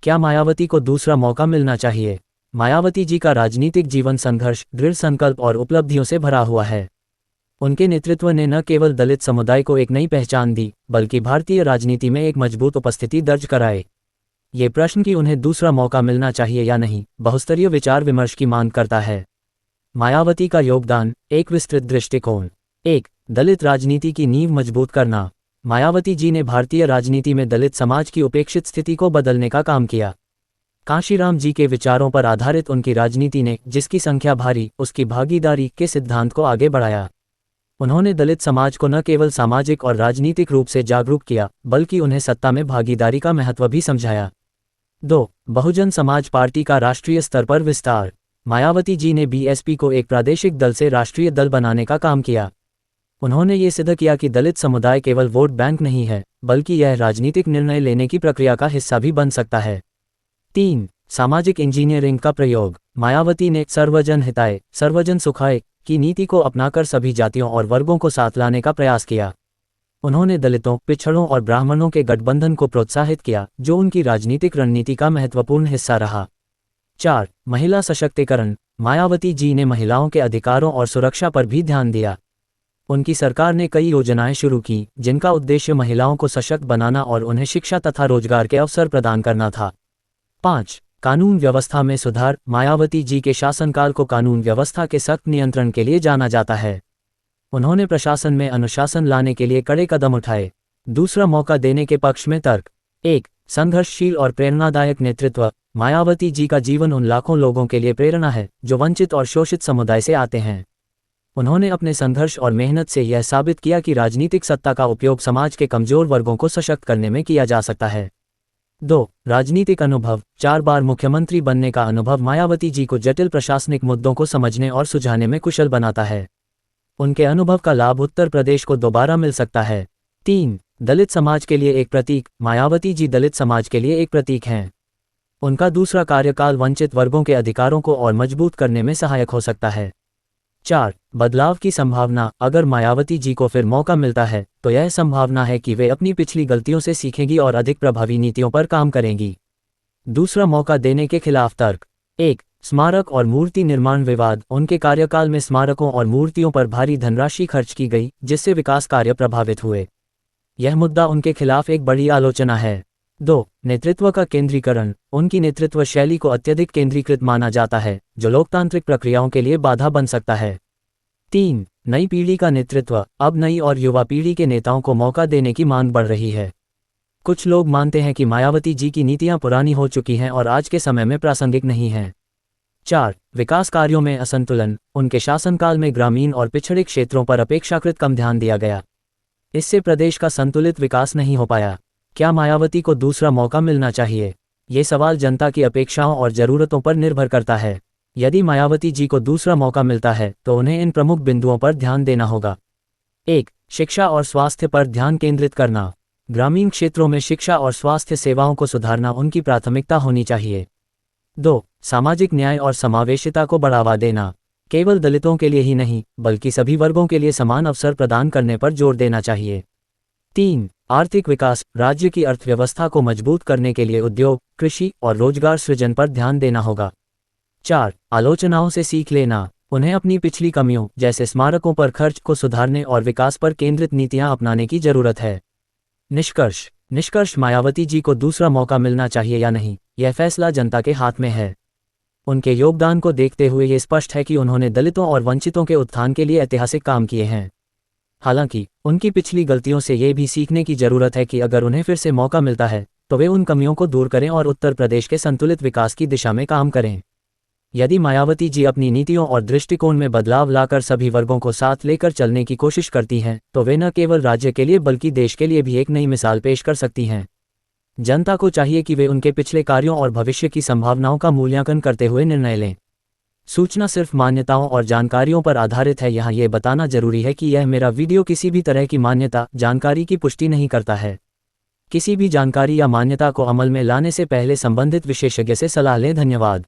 क्या मायावती को दूसरा मौका मिलना चाहिए? मायावती जी का राजनीतिक जीवन संघर्ष, दृढ़ संकल्प और उपलब्धियों से भरा हुआ है। उनके नेतृत्व ने न केवल दलित समुदाय को एक नई पहचान दी, बल्कि भारतीय राजनीति में एक मजबूत उपस्थिति दर्ज कराए। ये प्रश्न कि उन्हें दूसरा मौका मिलना चाहिए या नहीं, बहुस्तरीय विचार विमर्श की मांग करता है। मायावती का योगदान, एक विस्तृत दृष्टिकोण। 1. दलित राजनीति की नींव मजबूत करना। मायावती जी ने भारतीय राजनीति में दलित समाज की उपेक्षित स्थिति को बदलने का काम किया। कांशीराम जी के विचारों पर आधारित उनकी राजनीति ने जिसकी संख्या भारी, उसकी भागीदारी के सिद्धांत को आगे बढ़ाया। उन्होंने दलित समाज को न केवल सामाजिक और राजनीतिक रूप से जागरूक किया, बल्कि उन्हें सत्ता में भागीदारी का महत्व भी समझाया। 2. बहुजन समाज पार्टी का राष्ट्रीय स्तर पर विस्तार। मायावती जी ने बीएसपी को एक प्रादेशिक दल से राष्ट्रीय दल बनाने का काम किया। उन्होंने ये सिद्ध किया कि दलित समुदाय केवल वोट बैंक नहीं है, बल्कि यह राजनीतिक निर्णय लेने की प्रक्रिया का हिस्सा भी बन सकता है। 3. सामाजिक इंजीनियरिंग का प्रयोग। मायावती ने सर्वजन हिताय सर्वजन सुखाय की नीति को अपनाकर सभी जातियों और वर्गों को साथ लाने का प्रयास किया। उन्होंने दलितों, पिछड़ों और ब्राह्मणों के गठबंधन को प्रोत्साहित किया, जो उनकी राजनीतिक रणनीति का महत्वपूर्ण हिस्सा रहा। 4. महिला सशक्तिकरण। मायावती जी ने महिलाओं के अधिकारों और सुरक्षा पर भी ध्यान दिया। उनकी सरकार ने कई योजनाएं शुरू की, जिनका उद्देश्य महिलाओं को सशक्त बनाना और उन्हें शिक्षा तथा रोजगार के अवसर प्रदान करना था। 5. कानून व्यवस्था में सुधार। मायावती जी के शासनकाल को कानून व्यवस्था के सख्त नियंत्रण के लिए जाना जाता है। उन्होंने प्रशासन में अनुशासन लाने के लिए कड़े कदम उठाए। दूसरा मौका देने के पक्ष में तर्क। 1. संघर्षशील और प्रेरणादायक नेतृत्व। मायावती जी का जीवन उन लाखों लोगों के लिए प्रेरणा है, जो वंचित और शोषित समुदाय से आते हैं। उन्होंने अपने संघर्ष और मेहनत से यह साबित किया कि राजनीतिक सत्ता का उपयोग समाज के कमजोर वर्गों को सशक्त करने में किया जा सकता है। 2. राजनीतिक अनुभव। 4 बार मुख्यमंत्री बनने का अनुभव मायावती जी को जटिल प्रशासनिक मुद्दों को समझने और सुलझाने में कुशल बनाता है। उनके अनुभव का लाभ उत्तर प्रदेश को दोबारा मिल सकता है। 3. दलित समाज के लिए एक प्रतीक। मायावती जी दलित समाज के लिए एक प्रतीक हैं। उनका दूसरा कार्यकाल वंचित वर्गों के अधिकारों को और मजबूत करने में सहायक हो सकता है। 4. बदलाव की संभावना। अगर मायावती जी को फिर मौका मिलता है, तो यह संभावना है कि वे अपनी पिछली गलतियों से सीखेंगी और अधिक प्रभावी नीतियों पर काम करेंगी। दूसरा मौका देने के खिलाफ तर्क। 1. स्मारक और मूर्ति निर्माण विवाद। उनके कार्यकाल में स्मारकों और मूर्तियों पर भारी धनराशि खर्च की गई, जिससे विकास कार्य प्रभावित हुए। यह मुद्दा उनके खिलाफ एक बड़ी आलोचना है। 2. नेतृत्व का केंद्रीकरण। उनकी नेतृत्व शैली को अत्यधिक केंद्रीकृत माना जाता है, जो लोकतांत्रिक प्रक्रियाओं के लिए बाधा बन सकता है। 3. नई पीढ़ी का नेतृत्व। अब नई और युवा पीढ़ी के नेताओं को मौका देने की मांग बढ़ रही है। कुछ लोग मानते हैं कि मायावती जी की नीतियां पुरानी हो चुकी हैं और आज के समय में प्रासंगिक नहीं हैं। 4. विकास कार्यों में असंतुलन। उनके शासनकाल में ग्रामीण और पिछड़े क्षेत्रों पर अपेक्षाकृत कम ध्यान दिया गया। इससे प्रदेश का संतुलित विकास नहीं हो पाया। क्या मायावती को दूसरा मौका मिलना चाहिए? ये सवाल जनता की अपेक्षाओं और ज़रूरतों पर निर्भर करता है। यदि मायावती जी को दूसरा मौका मिलता है, तो उन्हें इन प्रमुख बिंदुओं पर ध्यान देना होगा। 1. शिक्षा और स्वास्थ्य पर ध्यान केंद्रित करना। ग्रामीण क्षेत्रों में शिक्षा और स्वास्थ्य सेवाओं को सुधारना उनकी प्राथमिकता होनी चाहिए। 2. सामाजिक न्याय और समावेशिता को बढ़ावा देना। केवल दलितों के लिए ही नहीं, बल्कि सभी वर्गों के लिए समान अवसर प्रदान करने पर जोर देना चाहिए। 3. आर्थिक विकास। राज्य की अर्थव्यवस्था को मजबूत करने के लिए उद्योग, कृषि और रोजगार सृजन पर ध्यान देना होगा। 4. आलोचनाओं से सीख लेना। उन्हें अपनी पिछली कमियों, जैसे स्मारकों पर खर्च को सुधारने और विकास पर केंद्रित नीतियां अपनाने की जरूरत है। निष्कर्ष। मायावती जी को दूसरा मौका मिलना चाहिए या नहीं, यह फैसला जनता के हाथ में है। उनके योगदान को देखते हुए ये स्पष्ट है कि उन्होंने दलितों और वंचितों के उत्थान के लिए ऐतिहासिक काम किए हैं। हालांकि उनकी पिछली गलतियों से ये भी सीखने की जरूरत है कि अगर उन्हें फिर से मौका मिलता है, तो वे उन कमियों को दूर करें और उत्तर प्रदेश के संतुलित विकास की दिशा में काम करें। यदि मायावती जी अपनी नीतियों और दृष्टिकोण में बदलाव लाकर सभी वर्गों को साथ लेकर चलने की कोशिश करती हैं, तो वे न केवल राज्य के लिए बल्कि देश के लिए भी एक नई मिसाल पेश कर सकती हैं। जनता को चाहिए कि वे उनके पिछले कार्यों और भविष्य की संभावनाओं का मूल्यांकन करते हुए निर्णय लें। सूचना सिर्फ मान्यताओं और जानकारियों पर आधारित है। यहाँ ये बताना जरूरी है कि यह मेरा वीडियो किसी भी तरह की मान्यता, जानकारी की पुष्टि नहीं करता है। किसी भी जानकारी या मान्यता को अमल में लाने से पहले संबंधित विशेषज्ञ से सलाह लें। धन्यवाद।